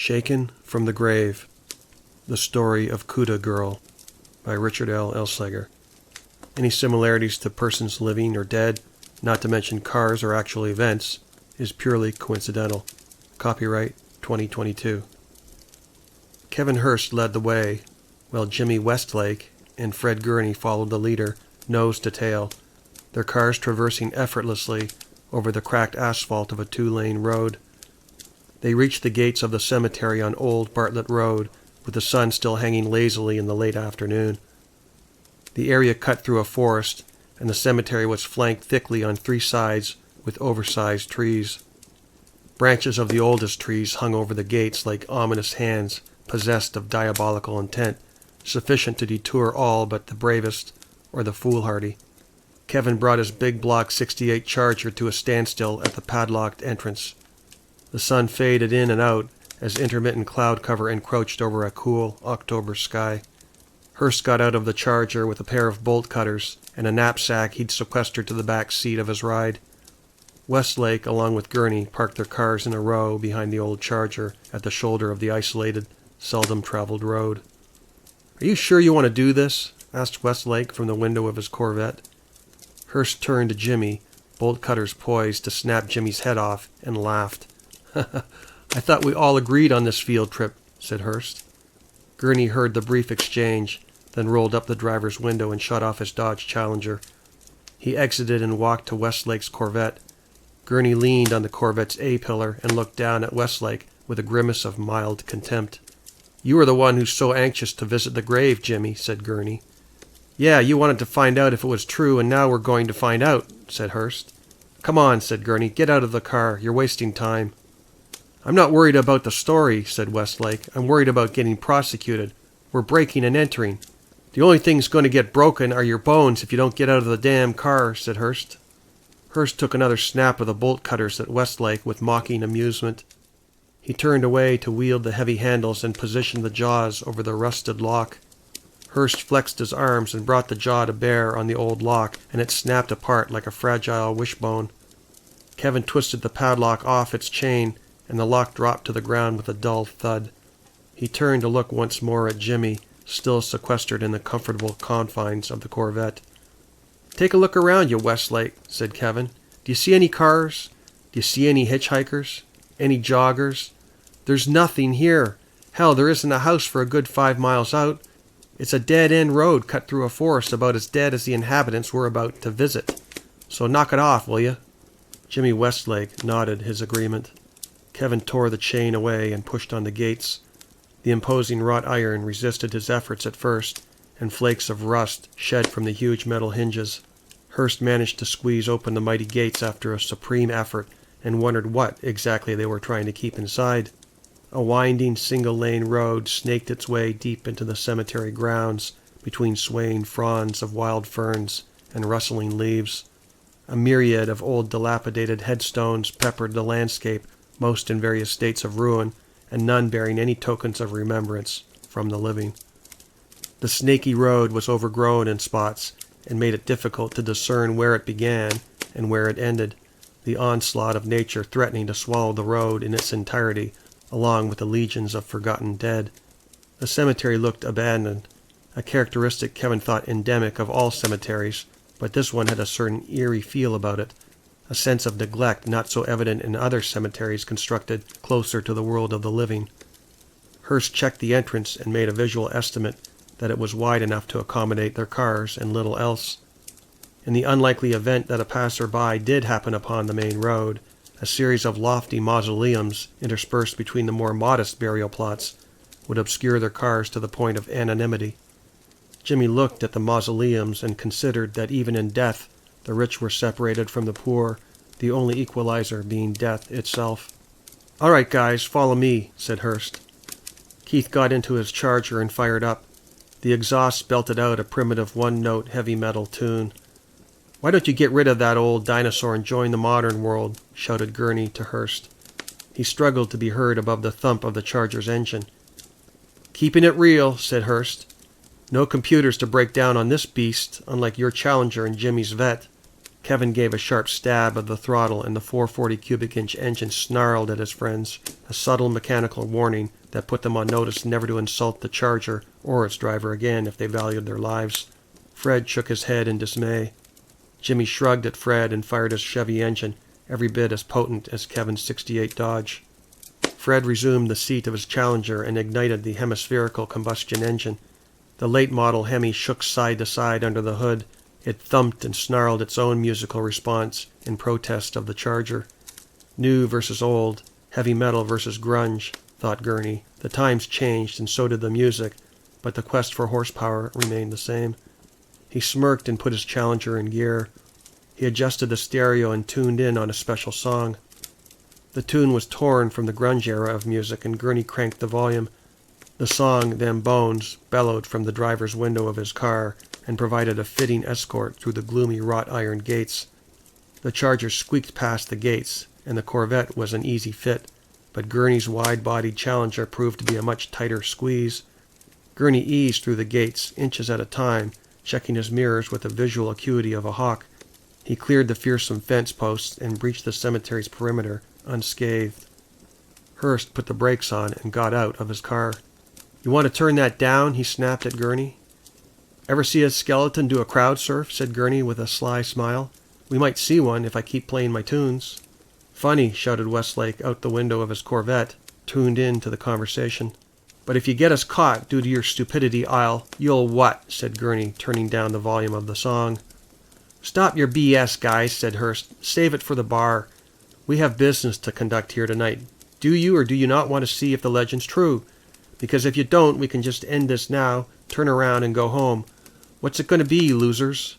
Shaken from the Grave, The Story of Cuda Girl by Richard L. Elsliger. Any similarities to persons living or dead, not to mention cars or actual events, is purely coincidental. Copyright 2022. Kevin Hurst led the way, while Jimmy Westlake and Fred Gurney followed the leader, nose to tail, their cars traversing effortlessly over the cracked asphalt of a two-lane road. They reached the gates of the cemetery on Old Bartlett Road, with the sun still hanging lazily in the late afternoon. The area cut through a forest, and the cemetery was flanked thickly on three sides with oversized trees. Branches of the oldest trees hung over the gates like ominous hands possessed of diabolical intent, sufficient to detour all but the bravest or the foolhardy. Kevin brought his big block 68 Charger to a standstill at the padlocked entrance. The sun faded in and out as intermittent cloud cover encroached over a cool October sky. Hurst got out of the Charger with a pair of bolt cutters and a knapsack he'd sequestered to the back seat of his ride. Westlake, along with Gurney, parked their cars in a row behind the old Charger at the shoulder of the isolated, seldom-traveled road. "Are you sure you want to do this?" asked Westlake from the window of his Corvette. Hurst turned to Jimmy, bolt cutters poised to snap Jimmy's head off, and laughed. "I thought we all agreed on this field trip," said Hurst. Gurney heard the brief exchange, then rolled up the driver's window and shut off his Dodge Challenger. He exited and walked to Westlake's Corvette. Gurney leaned on the Corvette's A-pillar and looked down at Westlake with a grimace of mild contempt. "You were the one who's so anxious to visit the grave, Jimmy," said Gurney. "Yeah, you wanted to find out if it was true, and now we're going to find out," said Hurst. "Come on," said Gurney. "Get out of the car. You're wasting time." "I'm not worried about the story," said Westlake. "I'm worried about getting prosecuted. We're breaking and entering. The only thing's going to get broken are your bones if you don't get out of the damn car," said Hurst. Hurst took another snap of the bolt cutters at Westlake with mocking amusement. He turned away to wield the heavy handles and position the jaws over the rusted lock. Hurst flexed his arms and brought the jaw to bear on the old lock, and it snapped apart like a fragile wishbone. Kevin twisted the padlock off its chain, and the lock dropped to the ground with a dull thud. He turned to look once more at Jimmy, still sequestered in the comfortable confines of the Corvette. "Take a look around you, Westlake," said Kevin. "Do you see any cars? Do you see any hitchhikers? Any joggers? There's nothing here. Hell, there isn't a house for a good 5 miles out. It's a dead-end road cut through a forest about as dead as the inhabitants we're about to visit. So knock it off, will you?" Jimmy Westlake nodded his agreement. Kevin tore the chain away and pushed on the gates. The imposing wrought iron resisted his efforts at first, and flakes of rust shed from the huge metal hinges. Hurst managed to squeeze open the mighty gates after a supreme effort, and wondered what exactly they were trying to keep inside. A winding single-lane road snaked its way deep into the cemetery grounds, between swaying fronds of wild ferns and rustling leaves. A myriad of old dilapidated headstones peppered the landscape, most in various states of ruin, and none bearing any tokens of remembrance from the living. The snaky road was overgrown in spots, and made it difficult to discern where it began and where it ended, the onslaught of nature threatening to swallow the road in its entirety, along with the legions of forgotten dead. The cemetery looked abandoned, a characteristic Kevin thought endemic of all cemeteries, but this one had a certain eerie feel about it, a sense of neglect not so evident in other cemeteries constructed closer to the world of the living. Hurst checked the entrance and made a visual estimate that it was wide enough to accommodate their cars and little else. In the unlikely event that a passer-by did happen upon the main road, a series of lofty mausoleums interspersed between the more modest burial plots would obscure their cars to the point of anonymity. Jimmy looked at the mausoleums and considered that even in death the rich were separated from the poor, the only equalizer being death itself. "All right, guys, follow me," said Hurst. Keith got into his Charger and fired up. The exhaust belted out a primitive one-note heavy metal tune. "Why don't you get rid of that old dinosaur and join the modern world?" shouted Gurney to Hurst. He struggled to be heard above the thump of the Charger's engine. "Keeping it real," said Hurst. "No computers to break down on this beast, unlike your Challenger and Jimmy's Vet." Kevin gave a sharp stab of the throttle, and the 440 cubic inch engine snarled at his friends, a subtle mechanical warning that put them on notice never to insult the Charger or its driver again if they valued their lives. Fred shook his head in dismay. Jimmy shrugged at Fred and fired his Chevy engine, every bit as potent as Kevin's '68 Dodge. Fred resumed the seat of his Challenger and ignited the hemispherical combustion engine. The late model Hemi shook side to side under the hood. It thumped and snarled its own musical response in protest of the Charger. New versus old, heavy metal versus grunge, thought Gurney. The times changed and so did the music, but the quest for horsepower remained the same. He smirked and put his Challenger in gear. He adjusted the stereo and tuned in on a special song. The tune was torn from the grunge era of music, and Gurney cranked the volume. The song, Them Bones, bellowed from the driver's window of his car and provided a fitting escort through the gloomy wrought-iron gates. The Charger squeaked past the gates, and the Corvette was an easy fit, but Gurney's wide-bodied Challenger proved to be a much tighter squeeze. Gurney eased through the gates, inches at a time, checking his mirrors with the visual acuity of a hawk. He cleared the fearsome fence posts and breached the cemetery's perimeter unscathed. Hurst put the brakes on and got out of his car. "You want to turn that down?" he snapped at Gurney. "Ever see a skeleton do a crowd surf?" said Gurney with a sly smile. "We might see one if I keep playing my tunes." "Funny," shouted Westlake out the window of his Corvette, tuned in to the conversation. "But if you get us caught due to your stupidity, you'll what?" said Gurney, turning down the volume of the song. "Stop your BS, guys," said Hurst. "Save it for the bar. We have business to conduct here tonight. Do you or do you not want to see if the legend's true? Because if you don't, we can just end this now, turn around and go home. What's it going to be, losers?"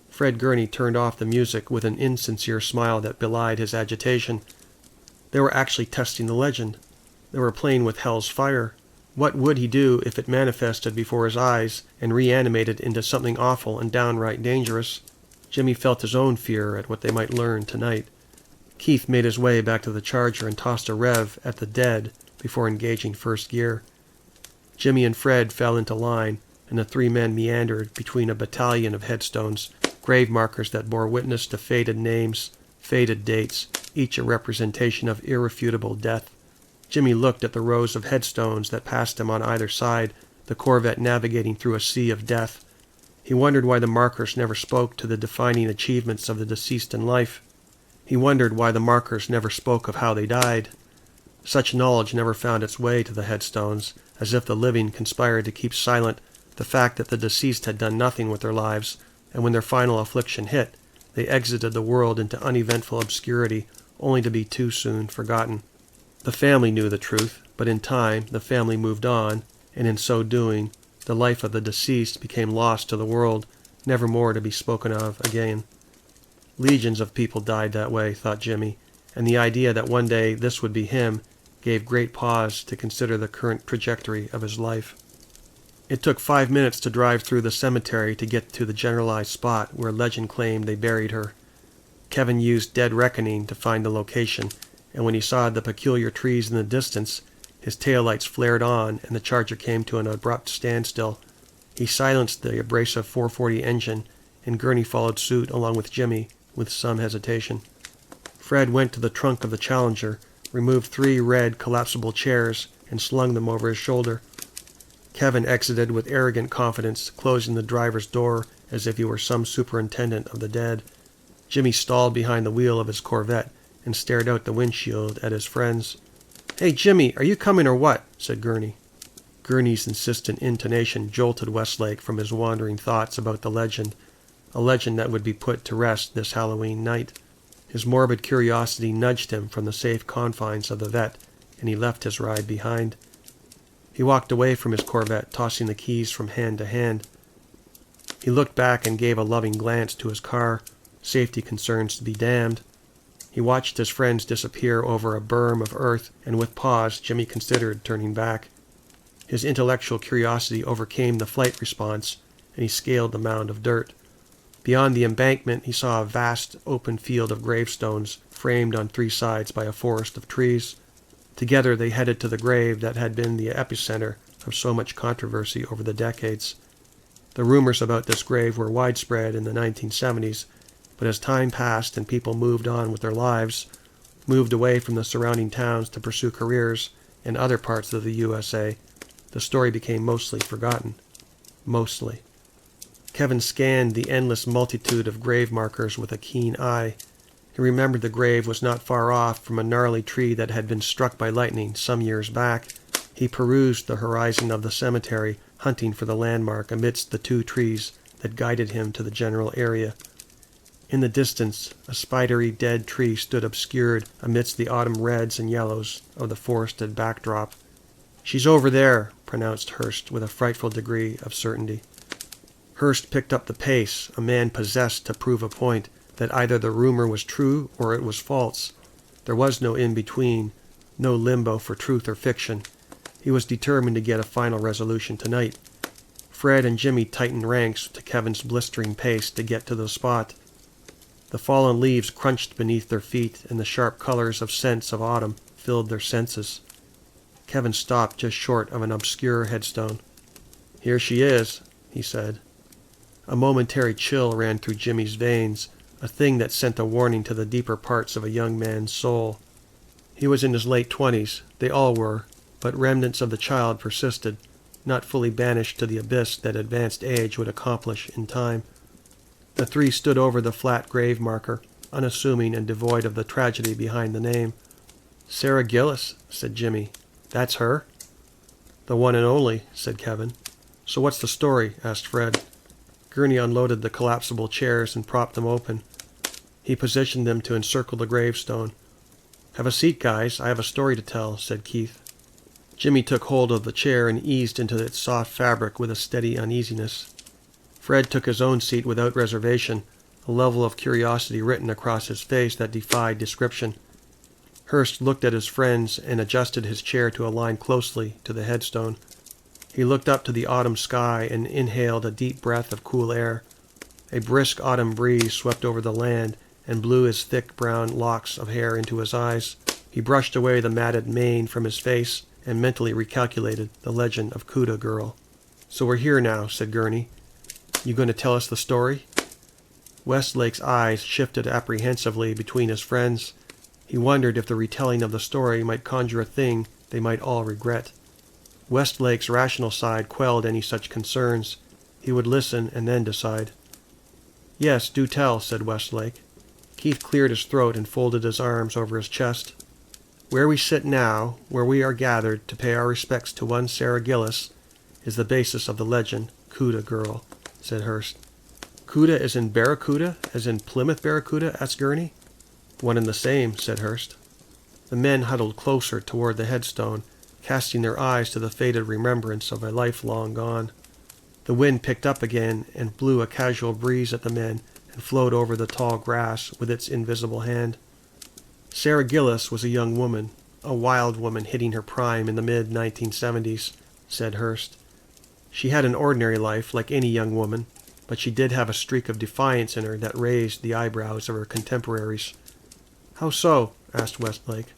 Fred Gurney turned off the music with an insincere smile that belied his agitation. They were actually testing the legend. They were playing with hell's fire. What would he do if it manifested before his eyes and reanimated into something awful and downright dangerous? Jimmy felt his own fear at what they might learn tonight. Keith made his way back to the Charger and tossed a rev at the dead before engaging first gear. Jimmy and Fred fell into line, and the three men meandered between a battalion of headstones, grave markers that bore witness to faded names, faded dates, each a representation of irrefutable death. Jimmy looked at the rows of headstones that passed him on either side, the Corvette navigating through a sea of death. He wondered why the markers never spoke to the defining achievements of the deceased in life. He wondered why the markers never spoke of how they died. Such knowledge never found its way to the headstones, as if the living conspired to keep silent the fact that the deceased had done nothing with their lives, and when their final affliction hit, they exited the world into uneventful obscurity, only to be too soon forgotten. The family knew the truth, but in time the family moved on, and in so doing, the life of the deceased became lost to the world, never more to be spoken of again. Legions of people died that way, thought Jimmy, and the idea that one day this would be him gave great pause to consider the current trajectory of his life. It took 5 minutes to drive through the cemetery to get to the generalized spot where legend claimed they buried her. Kevin used dead reckoning to find the location, and when he saw the peculiar trees in the distance, his taillights flared on and the Charger came to an abrupt standstill. He silenced the abrasive 440 engine, and Gurney followed suit along with Jimmy, with some hesitation. Fred went to the trunk of the Challenger, removed 3 red collapsible chairs, and slung them over his shoulder. Kevin exited with arrogant confidence, closing the driver's door as if he were some superintendent of the dead. Jimmy stalled behind the wheel of his Corvette and stared out the windshield at his friends. "Hey, Jimmy, are you coming or what?" said Gurney. Gurney's insistent intonation jolted Westlake from his wandering thoughts about the legend, a legend that would be put to rest this Halloween night. His morbid curiosity nudged him from the safe confines of the vet, and he left his ride behind. He walked away from his Corvette, tossing the keys from hand to hand. He looked back and gave a loving glance to his car, safety concerns to be damned. He watched his friends disappear over a berm of earth, and with pause Jimmy considered turning back. His intellectual curiosity overcame the flight response, and he scaled the mound of dirt. Beyond the embankment he saw a vast open field of gravestones, framed on 3 sides by a forest of trees. Together they headed to the grave that had been the epicenter of so much controversy over the decades. The rumors about this grave were widespread in the 1970s, But as time passed and people moved on with their lives, moved away from the surrounding towns to pursue careers in other parts of the USA, the story became mostly forgotten. Mostly. Kevin scanned the endless multitude of grave markers with a keen eye. He remembered the grave was not far off from a gnarly tree that had been struck by lightning some years back. He perused the horizon of the cemetery, hunting for the landmark amidst the 2 trees that guided him to the general area. In the distance, a spidery dead tree stood obscured amidst the autumn reds and yellows of the forested backdrop. "She's over there," pronounced Hurst with a frightful degree of certainty. Hurst picked up the pace, a man possessed to prove a point, that either the rumor was true or it was false. There was no in-between, no limbo for truth or fiction. He was determined to get a final resolution tonight. Fred and Jimmy tightened ranks to Kevin's blistering pace to get to the spot. The fallen leaves crunched beneath their feet, and the sharp colors of scents of autumn filled their senses. Kevin stopped just short of an obscure headstone. "Here she is," he said. A momentary chill ran through Jimmy's veins, a thing that sent a warning to the deeper parts of a young man's soul. He was in his late 20s, they all were, but remnants of the child persisted, not fully banished to the abyss that advanced age would accomplish in time. The 3 stood over the flat grave marker, unassuming and devoid of the tragedy behind the name. "Sarah Gillis," said Jimmy. "That's her?" "The one and only," said Kevin. "So what's the story?" asked Fred. Gurney unloaded the collapsible chairs and propped them open. He positioned them to encircle the gravestone. "Have a seat, guys. I have a story to tell," said Keith. Jimmy took hold of the chair and eased into its soft fabric with a steady uneasiness. Fred took his own seat without reservation, a level of curiosity written across his face that defied description. Hurst looked at his friends and adjusted his chair to align closely to the headstone. He looked up to the autumn sky and inhaled a deep breath of cool air. A brisk autumn breeze swept over the land and blew his thick brown locks of hair into his eyes. He brushed away the matted mane from his face and mentally recalculated the legend of Cuda Girl. "So we're here now," said Gurney. "You going to tell us the story?" Westlake's eyes shifted apprehensively between his friends. He wondered if the retelling of the story might conjure a thing they might all regret. Westlake's rational side quelled any such concerns. He would listen and then decide. "Yes, do tell," said Westlake. Keith cleared his throat and folded his arms over his chest. "Where we sit now, where we are gathered to pay our respects to one Sarah Gillis, is the basis of the legend, Cuda Girl," said Hurst. "Cuda is in Barracuda, as in Plymouth Barracuda?" asked Gurney. "One and the same," said Hurst. The men huddled closer toward the headstone, casting their eyes to the faded remembrance of a life long gone. The wind picked up again and blew a casual breeze at the men and flowed over the tall grass with its invisible hand. Sarah Gillis was a young woman, a wild woman hitting her prime in the mid-1970s, said Hurst. She had an ordinary life like any young woman, but she did have a streak of defiance in her that raised the eyebrows of her contemporaries. "How so?" asked Westlake.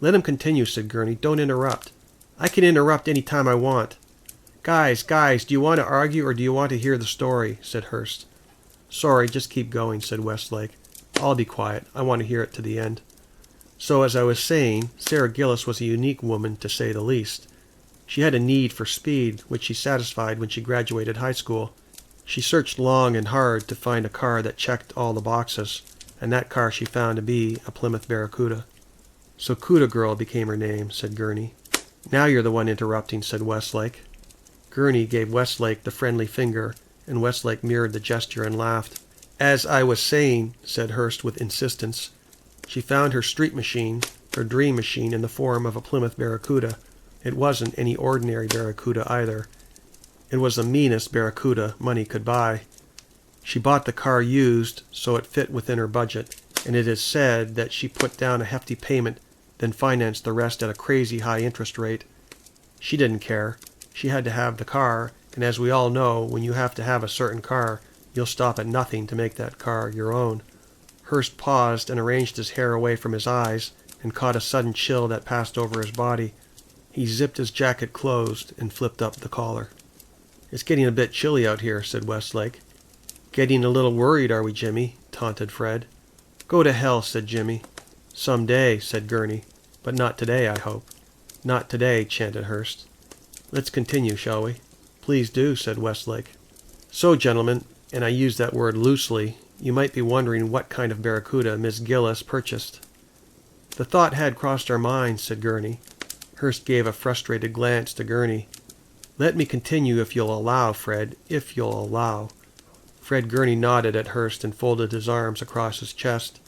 "Let him continue," said Gurney. "Don't interrupt." "I can interrupt any time I want." Guys, do you want to argue or do you want to hear the story?" said Hurst. "Sorry, just keep going," said Westlake. "I'll be quiet. I want to hear it to the end." So, as I was saying, Sarah Gillis was a unique woman, to say the least. She had a need for speed, which she satisfied when she graduated high school. She searched long and hard to find a car that checked all the boxes, and that car she found to be a Plymouth Barracuda. "So Cuda Girl became her name," said Gurney. "Now you're the one interrupting," said Westlake. Gurney gave Westlake the friendly finger, and Westlake mirrored the gesture and laughed. "As I was saying," said Hurst with insistence, "she found her street machine, her dream machine, in the form of a Plymouth Barracuda. It wasn't any ordinary Barracuda either. It was the meanest Barracuda money could buy. She bought the car used, so it fit within her budget, and it is said that she put down a hefty payment, then financed the rest at a crazy high interest rate. She didn't care. She had to have the car, and as we all know, when you have to have a certain car, you'll stop at nothing to make that car your own." Hurst paused and arranged his hair away from his eyes and caught a sudden chill that passed over his body. He zipped his jacket closed and flipped up the collar. "It's getting a bit chilly out here," said Westlake. "Getting a little worried, are we, Jimmy? taunted Fred. Go to hell, said Jimmy. Some day, said Gurney. But not today, I hope. Not today, chanted Hearst. Let's continue, shall we? Please do, said Westlake. So, gentlemen, and I use that word loosely, you might be wondering what kind of barracuda Miss Gillis purchased. The thought had crossed our minds, said Gurney. Hearst gave a frustrated glance to Gurney. Let me continue if you'll allow, Fred, if you'll allow. Fred Gurney nodded at Hearst and folded his arms across his chest.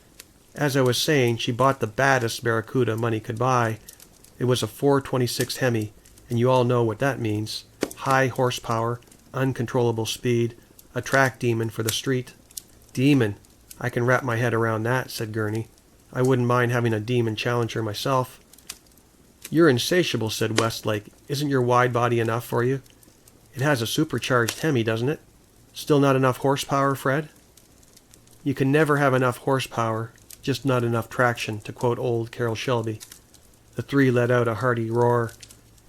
As I was saying, she bought the baddest barracuda money could buy. It was a 426 Hemi, and you all know what that means. High horsepower, uncontrollable speed, a track demon for the street. Demon. I can wrap my head around that, said Gurney. I wouldn't mind having a demon challenger myself. You're insatiable, said Westlake. Isn't your wide body enough for you? It has a supercharged Hemi, doesn't it? Still not enough horsepower, Fred? You can never have enough horsepower, just not enough traction, to quote old Carroll Shelby. The three let out a hearty roar.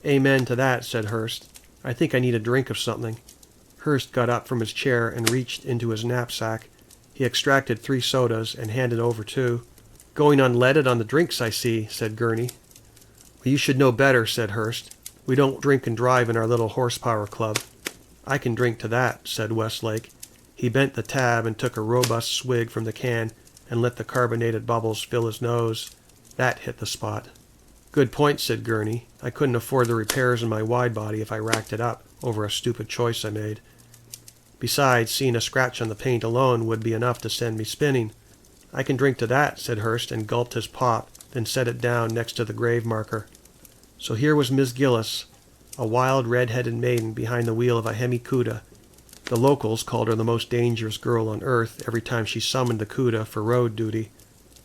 Amen to that, said Hearst. I think I need a drink of something. Hearst got up from his chair and reached into his knapsack. He extracted 3 sodas and handed over 2. Going unleaded on the drinks, I see, said Gurney. Well, you should know better, said Hearst. We don't drink and drive in our little horsepower club. I can drink to that, said Westlake. He bent the tab and took a robust swig from the can and let the carbonated bubbles fill his nose. That hit the spot. Good point, said Gurney. I couldn't afford the repairs in my wide body if I racked it up over a stupid choice I made. Besides, seeing a scratch on the paint alone would be enough to send me spinning. I can drink to that, said Hearst, and gulped his pop, then set it down next to the grave marker. So here was Miss Gillis, a wild red-headed maiden behind the wheel of a Hemi Cuda. The locals called her the most dangerous girl on earth every time she summoned the Cuda for road duty.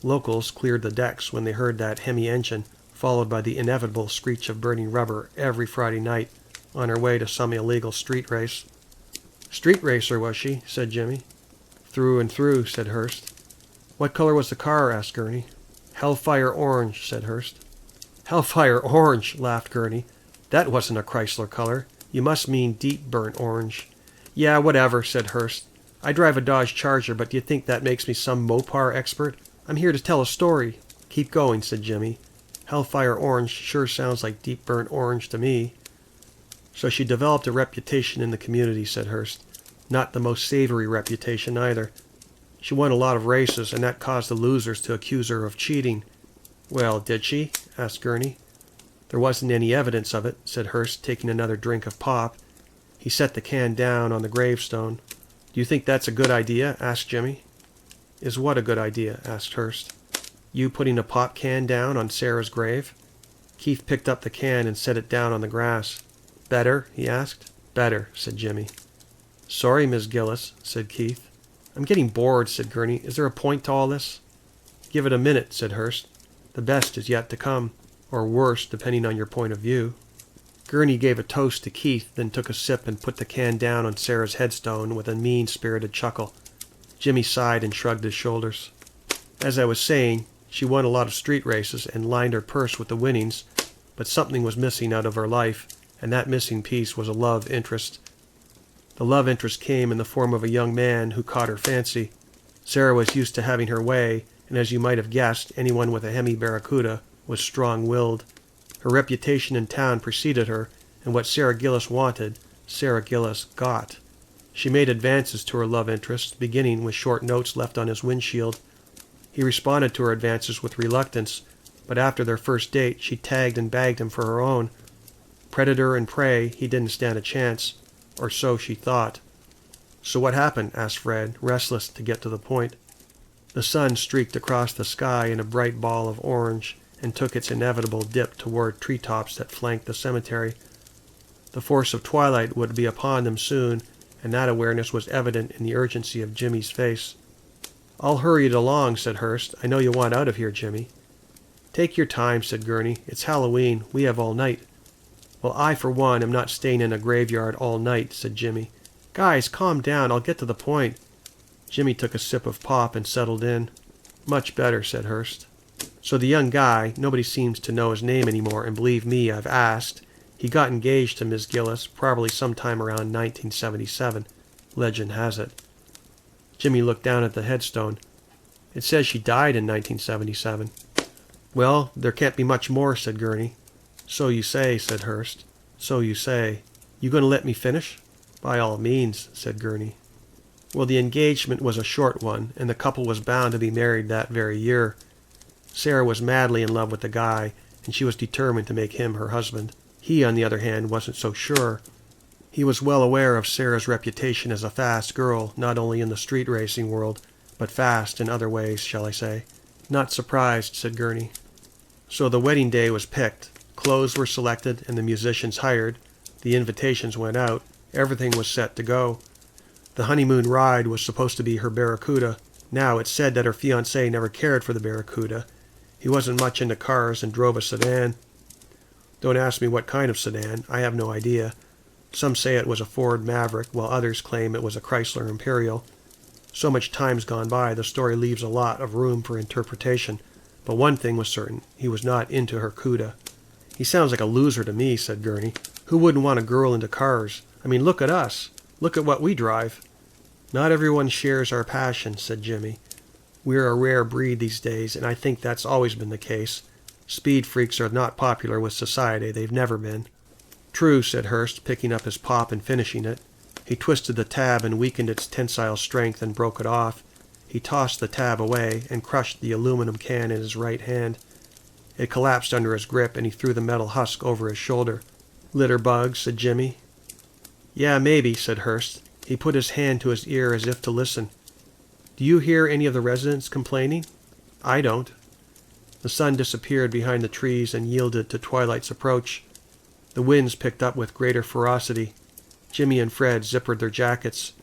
Locals cleared the decks when they heard that Hemi engine, followed by the inevitable screech of burning rubber every Friday night on her way to some illegal street race. Street racer, was she? Said Jimmy. Through and through, said Hearst. What color was the car? Asked Gurney. Hellfire orange, said Hearst. Hellfire orange, laughed Gurney. That wasn't a Chrysler color. You must mean deep burnt orange. Yeah, whatever, said Hearst. I drive a Dodge Charger, but do you think that makes me some Mopar expert? I'm here to tell a story. Keep going, said Jimmy. Hellfire orange sure sounds like deep burnt orange to me. So she developed a reputation in the community, said Hearst. Not the most savory reputation either. She won a lot of races, and that caused the losers to accuse her of cheating. Well, did she? Asked Gurney. There wasn't any evidence of it, said Hearst, taking another drink of pop. He set the can down on the gravestone. Do you think that's a good idea? Asked Jimmy. Is what a good idea? Asked Hearst. You putting a pop can down on Sarah's grave? Keith picked up the can and set it down on the grass. Better? He asked. Better, said Jimmy. Sorry, Miss Gillis, said Keith. I'm getting bored, said Gurney. Is there a point to all this? Give it a minute, said Hearst. The best is yet to come, or worse, depending on your point of view. Gurney gave a toast to Keith, then took a sip and put the can down on Sarah's headstone with a mean-spirited chuckle. Jimmy sighed and shrugged his shoulders. As I was saying, she won a lot of street races and lined her purse with the winnings, but something was missing out of her life, and that missing piece was a love interest. The love interest came in the form of a young man who caught her fancy. Sarah was used to having her way, and as you might have guessed, anyone with a Hemi Barracuda was strong-willed. Her reputation in town preceded her, and what Sarah Gillis wanted, Sarah Gillis got. She made advances to her love interest, beginning with short notes left on his windshield. He responded to her advances with reluctance, but after their first date, she tagged and bagged him for her own. Predator and prey, he didn't stand a chance, or so she thought. So what happened? Asked Fred, restless to get to the point. The sun streaked across the sky in a bright ball of orange and took its inevitable dip toward treetops that flanked the cemetery. The force of twilight would be upon them soon, and that awareness was evident in the urgency of Jimmy's face. I'll hurry it along, said Hearst. I know you want out of here, Jimmy. Take your time, said Gurney. It's Halloween. We have all night. Well, I, for one, am not staying in a graveyard all night, said Jimmy. Guys, calm down. I'll get to the point. Jimmy took a sip of pop and settled in. Much better, said Hearst. So the young guy, nobody seems to know his name anymore, and believe me, I've asked. He got engaged to Miss Gillis, probably sometime around 1977. Legend has it. Jimmy looked down at the headstone. It says she died in 1977. Well, there can't be much more, said Gurney. So you say, said Hearst. So you say. You going to let me finish? By all means, said Gurney. Well, the engagement was a short one, and the couple was bound to be married that very year. Sarah was madly in love with the guy, and she was determined to make him her husband. He, on the other hand, wasn't so sure. He was well aware of Sarah's reputation as a fast girl, not only in the street racing world, but fast in other ways, shall I say. Not surprised, said Gurney. So the wedding day was picked. Clothes were selected and the musicians hired. The invitations went out. Everything was set to go. The honeymoon ride was supposed to be her Barracuda. Now it's said that her fiancé never cared for the Barracuda. He wasn't much into cars and drove a sedan. Don't ask me what kind of sedan. I have no idea. Some say it was a Ford Maverick, while others claim it was a Chrysler Imperial. So much time's gone by, the story leaves a lot of room for interpretation. But one thing was certain. He was not into her Cuda. He sounds like a loser to me, said Gurney. Who wouldn't want a girl into cars? I mean, look at us. Look at what we drive. Not everyone shares our passion, said Jimmy. We're a rare breed these days, and I think that's always been the case. Speed freaks are not popular with society. They've never been. True, said Hearst, picking up his pop and finishing it. He twisted the tab and weakened its tensile strength and broke it off. He tossed the tab away and crushed the aluminum can in his right hand. It collapsed under his grip, and he threw the metal husk over his shoulder. Litter bug, said Jimmy. Yeah, maybe, said Hearst. He put his hand to his ear as if to listen. Do you hear any of the residents complaining? I don't. The sun disappeared behind the trees and yielded to twilight's approach. The winds picked up with greater ferocity. Jimmy and Fred zippered their jackets.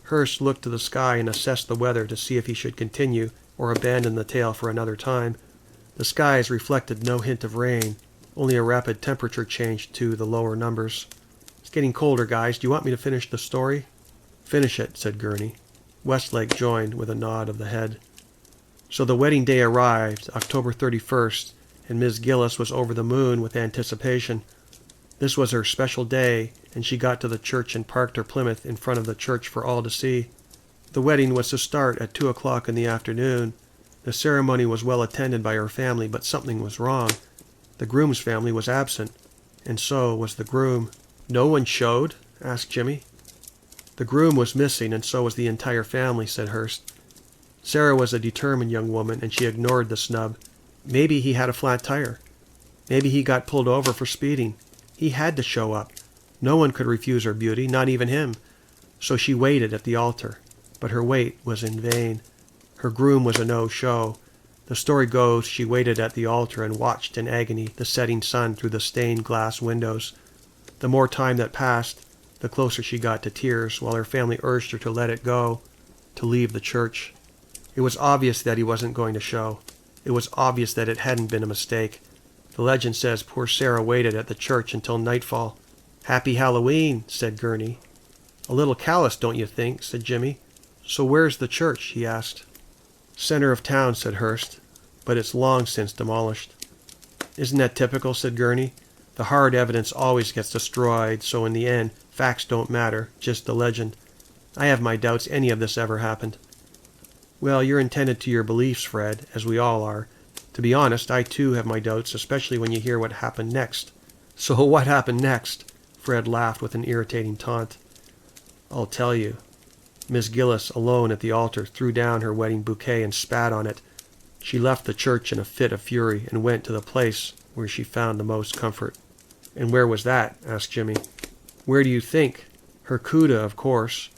Hearst looked to the sky and assessed the weather to see if he should continue or abandon the tale for another time. The skies reflected no hint of rain, only a rapid temperature change to the lower numbers. It's getting colder, guys. Do you want me to finish the story? Finish it, said Gurney. Westlake joined with a nod of the head. So the wedding day arrived, October 31st, and Miss Gillis was over the moon with anticipation. This was her special day, and she got to the church and parked her Plymouth in front of the church for all to see. The wedding was to start at 2 o'clock in the afternoon. The ceremony was well attended by her family, but something was wrong. The groom's family was absent, and so was the groom. No one showed? Asked Jimmy. The groom was missing, and so was the entire family, said Hearst. Sarah was a determined young woman, and she ignored the snub. Maybe he had a flat tire. Maybe he got pulled over for speeding. He had to show up. No one could refuse her beauty, not even him. So she waited at the altar, but her wait was in vain. Her groom was a no-show. The story goes she waited at the altar and watched in agony the setting sun through the stained glass windows. The more time that passed, the closer she got to tears, while her family urged her to let it go, to leave the church. It was obvious that he wasn't going to show. It was obvious that it hadn't been a mistake. The legend says poor Sarah waited at the church until nightfall. Happy Halloween, said Gurney. A little callous, don't you think, said Jimmy. So where's the church, he asked. Center of town, said Hearst, but it's long since demolished. Isn't that typical, said Gurney. The hard evidence always gets destroyed, so in the end, facts don't matter, just the legend. I have my doubts any of this ever happened. Well, you're intended to your beliefs, Fred, as we all are. To be honest, I too have my doubts, especially when you hear what happened next. So what happened next? Fred laughed with an irritating taunt. I'll tell you. Miss Gillis, alone at the altar, threw down her wedding bouquet and spat on it. She left the church in a fit of fury and went to the place where she found the most comfort. And where was that? Asked Jimmy. Where do you think? Her Cuda, of course.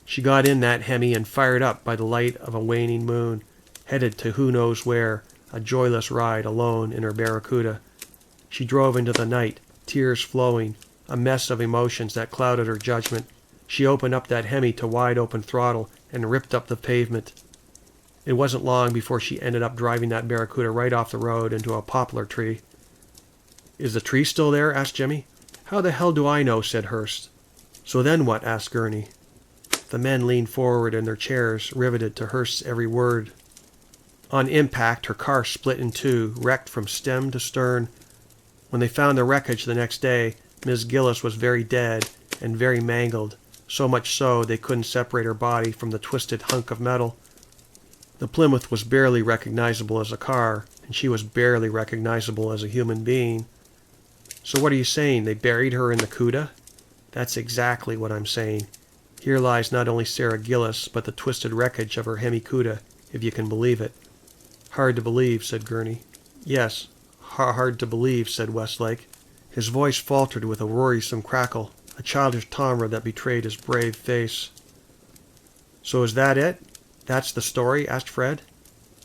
She got in that Hemi and fired up by the light of a waning moon, headed to who knows where, a joyless ride alone in her Barracuda. She drove into the night, tears flowing, a mess of emotions that clouded her judgment. She opened up that Hemi to wide open throttle and ripped up the pavement. It wasn't long before she ended up driving that Barracuda right off the road into a poplar tree. Is the tree still there? Asked Jimmy. How the hell do I know? Said Hearst. So then what? Asked Gurney. The men leaned forward in their chairs, riveted to Hearst's every word. On impact, her car split in two, wrecked from stem to stern. When they found the wreckage the next day, Miss Gillis was very dead and very mangled, so much so they couldn't separate her body from the twisted hunk of metal. The Plymouth was barely recognizable as a car, and she was barely recognizable as a human being. So what are you saying? They buried her in the Cuda? That's exactly what I'm saying. Here lies not only Sarah Gillis, but the twisted wreckage of her hemi-Cuda, if you can believe it. Hard to believe, said Gurney. Yes, hard to believe, said Westlake. His voice faltered with a worrisome crackle, a childish timbre that betrayed his brave face. So is that it? That's the story? Asked Fred.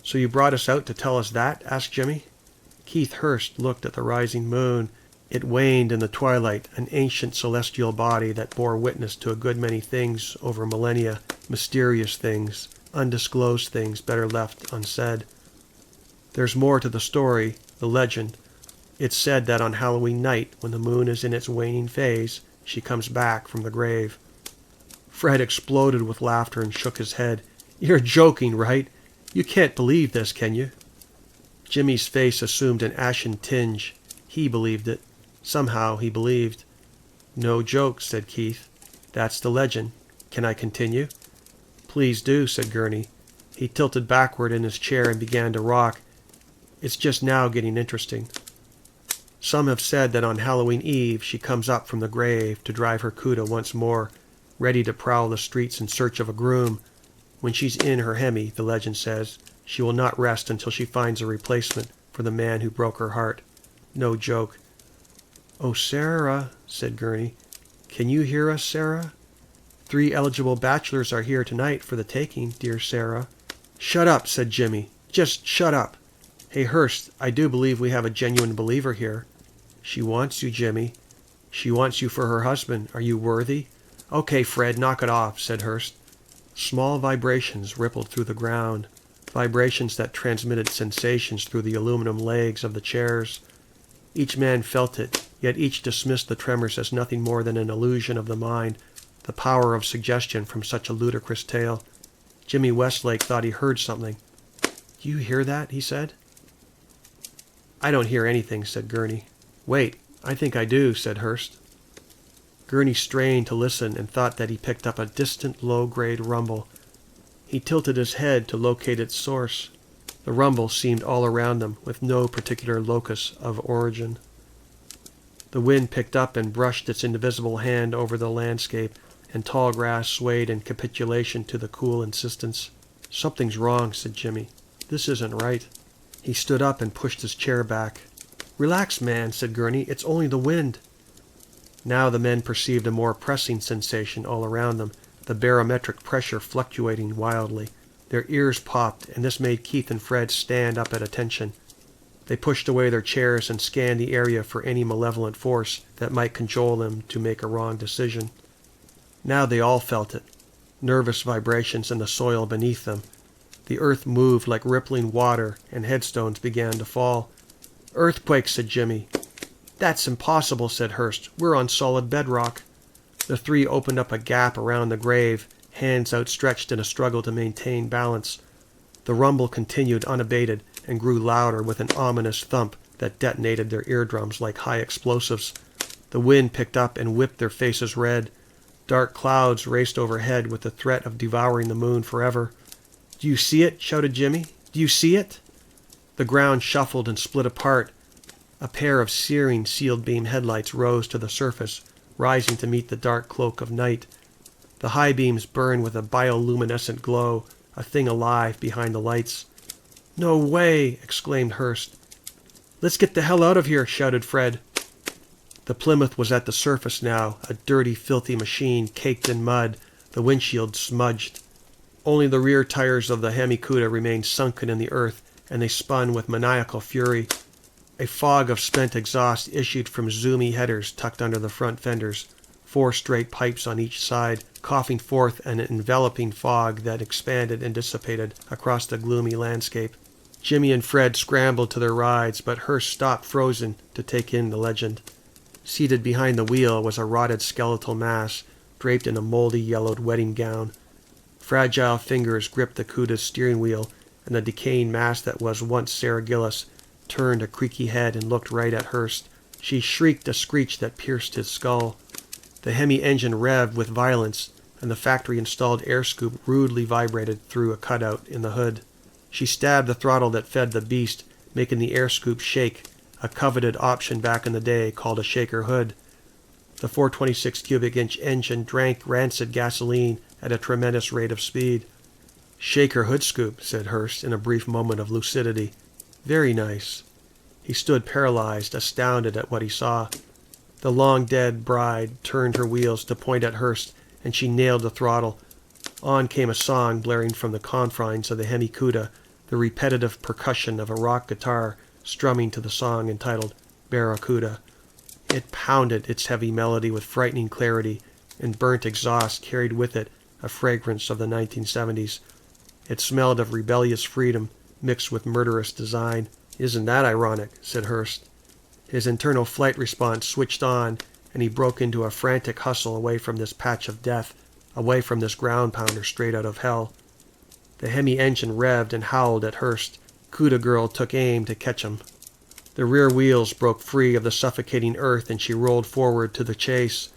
So you brought us out to tell us that? Asked Jimmy. Keith Hurst looked at the rising moon. It waned in the twilight, an ancient celestial body that bore witness to a good many things over millennia, mysterious things, undisclosed things better left unsaid. There's more to the story, the legend. It's said that on Halloween night, when the moon is in its waning phase, she comes back from the grave. Fred exploded with laughter and shook his head. You're joking, right? You can't believe this, can you? Jimmy's face assumed an ashen tinge. He believed it. Somehow he believed. No joke, said Keith. That's the legend. Can I continue? Please do, said Gurney. He tilted backward in his chair and began to rock. It's just now getting interesting. Some have said that on Halloween Eve she comes up from the grave to drive her Cuda once more, ready to prowl the streets in search of a groom. When she's in her hemi, the legend says, she will not rest until she finds a replacement for the man who broke her heart. No joke. Oh, Sarah, said Gurney. Can you hear us, Sarah? 3 eligible bachelors are here tonight for the taking, dear Sarah. Shut up, said Jimmy. Just shut up. Hey, Hurst, I do believe we have a genuine believer here. She wants you, Jimmy. She wants you for her husband. Are you worthy? Okay, Fred, knock it off, said Hurst. Small vibrations rippled through the ground, vibrations that transmitted sensations through the aluminum legs of the chairs. Each man felt it, yet each dismissed the tremors as nothing more than an illusion of the mind, the power of suggestion from such a ludicrous tale. Jimmy Westlake thought he heard something. Do you hear that? He said. I don't hear anything, said Gurney. Wait, I think I do, said Hurst. Gurney strained to listen and thought that he picked up a distant low-grade rumble. He tilted his head to locate its source. The rumble seemed all around them, with no particular locus of origin. The wind picked up and brushed its invisible hand over the landscape, and tall grass swayed in capitulation to the cool insistence. Something's wrong, said Jimmy. This isn't right. He stood up and pushed his chair back. Relax, man, said Gurney. It's only the wind. Now the men perceived a more pressing sensation all around them, the barometric pressure fluctuating wildly. Their ears popped, and this made Keith and Fred stand up at attention. They pushed away their chairs and scanned the area for any malevolent force that might cajole them to make a wrong decision. Now they all felt it, nervous vibrations in the soil beneath them. The earth moved like rippling water, and headstones began to fall. Earthquake, said Jimmy. That's impossible, said Hurst. We're on solid bedrock. The 3 opened up a gap around the grave, hands outstretched in a struggle to maintain balance. The rumble continued unabated and grew louder with an ominous thump that detonated their eardrums like high explosives. The wind picked up and whipped their faces red. Dark clouds raced overhead with the threat of devouring the moon forever. Do you see it? Shouted Jimmy. Do you see it? The ground shuffled and split apart. A pair of searing sealed beam headlights rose to the surface, rising to meet the dark cloak of night. The high beams burned with a bioluminescent glow, a thing alive behind the lights. No way! Exclaimed Hurst. Let's get the hell out of here, shouted Fred. The Plymouth was at the surface now, a dirty, filthy machine caked in mud, the windshield smudged. Only the rear tires of the hemi-Cuda remained sunken in the earth, and they spun with maniacal fury. A fog of spent exhaust issued from zoomy headers tucked under the front fenders, 4 straight pipes on each side, coughing forth an enveloping fog that expanded and dissipated across the gloomy landscape. Jimmy and Fred scrambled to their rides, but Hurst stopped frozen to take in the legend. Seated behind the wheel was a rotted skeletal mass, draped in a moldy yellowed wedding gown. Fragile fingers gripped the Cuda's steering wheel, and the decaying mass that was once Sarah Gillis turned a creaky head and looked right at Hurst. She shrieked a screech that pierced his skull. The hemi engine revved with violence, and the factory-installed air scoop rudely vibrated through a cutout in the hood. She stabbed the throttle that fed the beast, making the air scoop shake, a coveted option back in the day called a shaker hood. The 426 cubic inch engine drank rancid gasoline at a tremendous rate of speed. "Shaker hood scoop," said Hurst in a brief moment of lucidity. "Very nice." He stood paralyzed, astounded at what he saw. The long-dead bride turned her wheels to point at Hurst, and she nailed the throttle. On came a song blaring from the confines of the Hemi Cuda, the repetitive percussion of a rock guitar strumming to the song entitled Barracuda. It pounded its heavy melody with frightening clarity, and burnt exhaust carried with it a fragrance of the 1970s. It smelled of rebellious freedom mixed with murderous design. "Isn't that ironic?" said Hurst. His internal flight response switched on, and he broke into a frantic hustle away from this patch of death, away from this ground pounder straight out of hell. The Hemi engine revved and howled at Hurst. Cuda Girl took aim to catch him. The rear wheels broke free of the suffocating earth, and she rolled forward to the chase.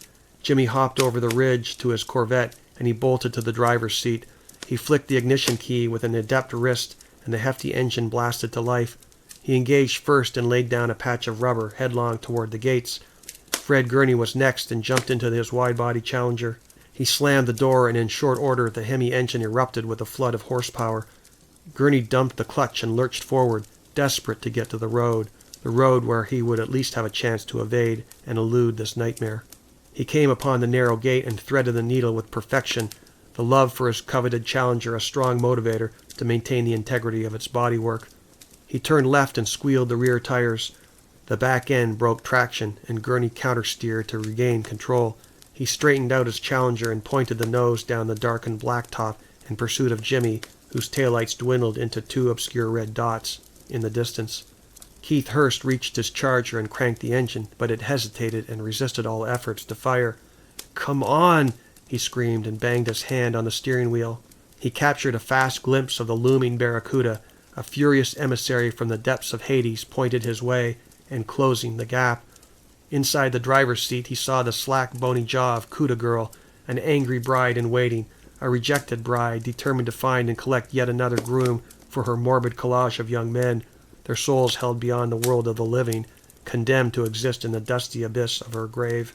Jimmy hopped over the ridge to his Corvette, and he bolted to the driver's seat. He flicked the ignition key with an adept wrist, and the hefty engine blasted to life. He engaged first and laid down a patch of rubber headlong toward the gates. Fred Gurney was next and jumped into his wide-body Challenger. He slammed the door, and in short order the Hemi engine erupted with a flood of horsepower. Gurney dumped the clutch and lurched forward, desperate to get to the road where he would at least have a chance to evade and elude this nightmare. He came upon the narrow gate and threaded the needle with perfection, the love for his coveted Challenger a strong motivator to maintain the integrity of its bodywork. He turned left and squealed the rear tires. The back end broke traction, and Gurney countersteered to regain control. He straightened out his Challenger and pointed the nose down the darkened blacktop in pursuit of Jimmy, whose taillights dwindled into two obscure red dots in the distance. Keith Hurst reached his Charger and cranked the engine, but it hesitated and resisted all efforts to fire. "Come on!" he screamed and banged his hand on the steering wheel. He captured a fast glimpse of the looming Barracuda. A furious emissary from the depths of Hades pointed his way, and closing the gap. Inside the driver's seat he saw the slack, bony jaw of Cuda Girl, an angry bride in waiting, a rejected bride determined to find and collect yet another groom for her morbid collage of young men, their souls held beyond the world of the living, condemned to exist in the dusty abyss of her grave.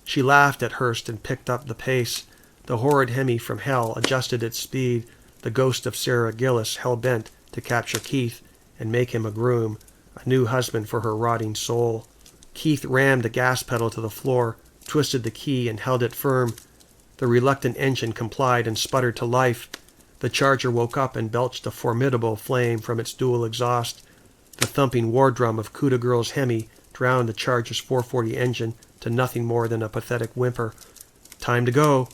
She laughed at Hurst and picked up the pace. The horrid Hemi from hell adjusted its speed, the ghost of Sarah Gillis hell-bent to capture Keith and make him a groom, a new husband for her rotting soul. Keith rammed the gas pedal to the floor, twisted the key, and held it firm. The reluctant engine complied and sputtered to life. The Charger woke up and belched a formidable flame from its dual exhaust. The thumping war drum of Cuda Girl's Hemi drowned the Charger's 440 engine to nothing more than a pathetic whimper. "Time to go."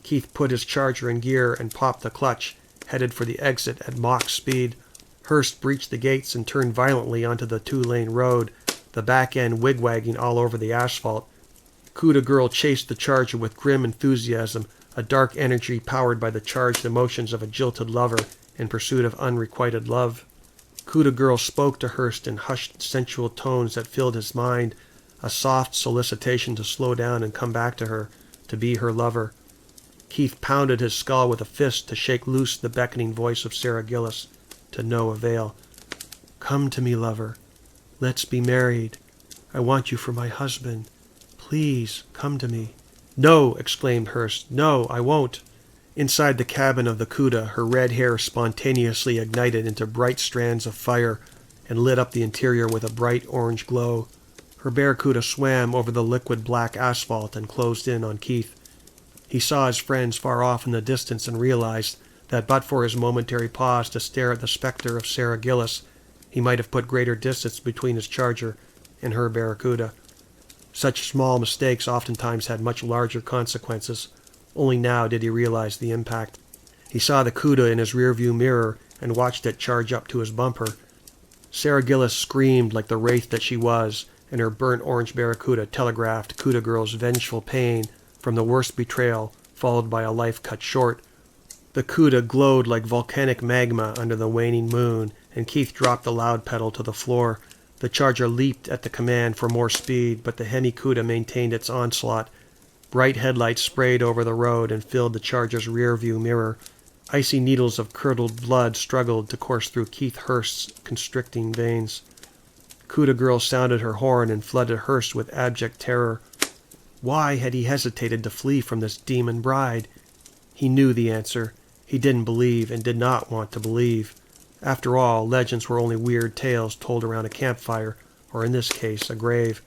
Keith put his Charger in gear and popped the clutch, headed for the exit at Mach speed. Hurst breached the gates and turned violently onto the two-lane road, the back end wigwagging all over the asphalt. Cuda Girl chased the Charger with grim enthusiasm, a dark energy powered by the charged emotions of a jilted lover in pursuit of unrequited love. Cuda Girl spoke to Hurst in hushed, sensual tones that filled his mind, a soft solicitation to slow down and come back to her, to be her lover. Keith pounded his skull with a fist to shake loose the beckoning voice of Sarah Gillis, to no avail. "Come to me, lover. Let's be married. I want you for my husband. Please, come to me." "No!" exclaimed Hurst. "No, I won't." Inside the cabin of the Cuda, her red hair spontaneously ignited into bright strands of fire and lit up the interior with a bright orange glow. Her Barracuda swam over the liquid black asphalt and closed in on Keith. He saw his friends far off in the distance and realized that but for his momentary pause to stare at the specter of Sarah Gillis, he might have put greater distance between his Charger and her Barracuda. Such small mistakes oftentimes had much larger consequences. Only now did he realize the impact. He saw the Cuda in his rearview mirror and watched it charge up to his bumper. Sarah Gillis screamed like the wraith that she was, and her burnt orange Barracuda telegraphed Cuda Girl's vengeful pain from the worst betrayal, followed by a life cut short. The Cuda glowed like volcanic magma under the waning moon, and Keith dropped the loud pedal to the floor. The Charger leaped at the command for more speed, but the Hemi Cuda maintained its onslaught. Bright headlights sprayed over the road and filled the Charger's rear-view mirror. Icy needles of curdled blood struggled to course through Keith Hurst's constricting veins. Cuda Girl sounded her horn and flooded Hurst with abject terror. Why had he hesitated to flee from this demon bride? He knew the answer. He didn't believe and did not want to believe. After all, legends were only weird tales told around a campfire, or in this case, a grave.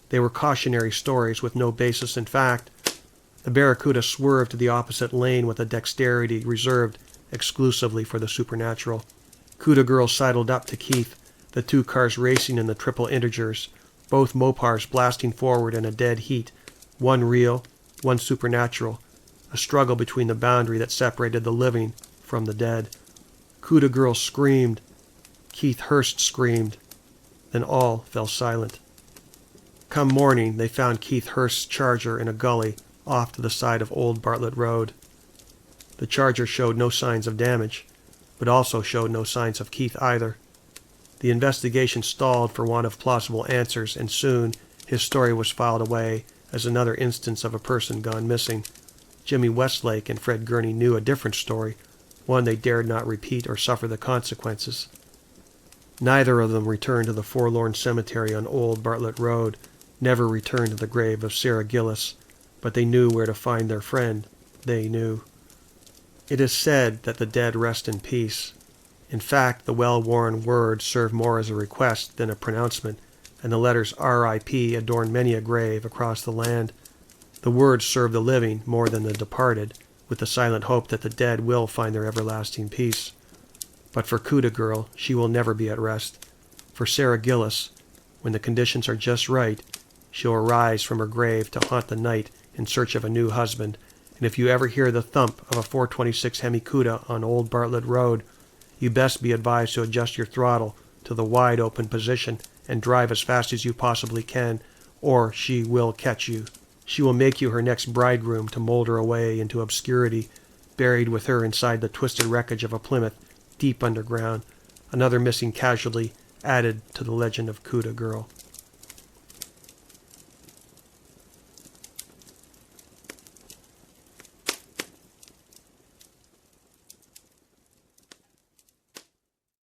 They were cautionary stories with no basis in fact. The Barracuda swerved to the opposite lane with a dexterity reserved exclusively for the supernatural. Cuda Girl sidled up to Keith, the two cars racing in the triple integers, both Mopars blasting forward in a dead heat, one real, one supernatural, a struggle between the boundary that separated the living from the dead. Cuda Girl screamed. Keith Hurst screamed. Then all fell silent. Come morning, they found Keith Hurst's Charger in a gully off to the side of Old Bartlett Road. The Charger showed no signs of damage, but also showed no signs of Keith either. The investigation stalled for want of plausible answers, and soon his story was filed away as another instance of a person gone missing. Jimmy Westlake and Fred Gurney knew a different story, one they dared not repeat or suffer the consequences. Neither of them returned to the forlorn cemetery on Old Bartlett Road, never returned to the grave of Sarah Gillis, but they knew where to find their friend. They knew. It is said that the dead rest in peace. In fact, the well-worn word served more as a request than a pronouncement, and the letters R.I.P. adorn many a grave across the land. The words serve the living more than the departed, with the silent hope that the dead will find their everlasting peace. But for Cuda Girl, she will never be at rest. For Sarah Gillis, when the conditions are just right, she'll arise from her grave to haunt the night in search of a new husband, and if you ever hear the thump of a 426 Hemi Cuda on Old Bartlett Road, you best be advised to adjust your throttle to the wide-open position and drive as fast as you possibly can, or she will catch you. She will make you her next bridegroom to molder away into obscurity, buried with her inside the twisted wreckage of a Plymouth, deep underground, another missing casualty added to the legend of Cuda Girl.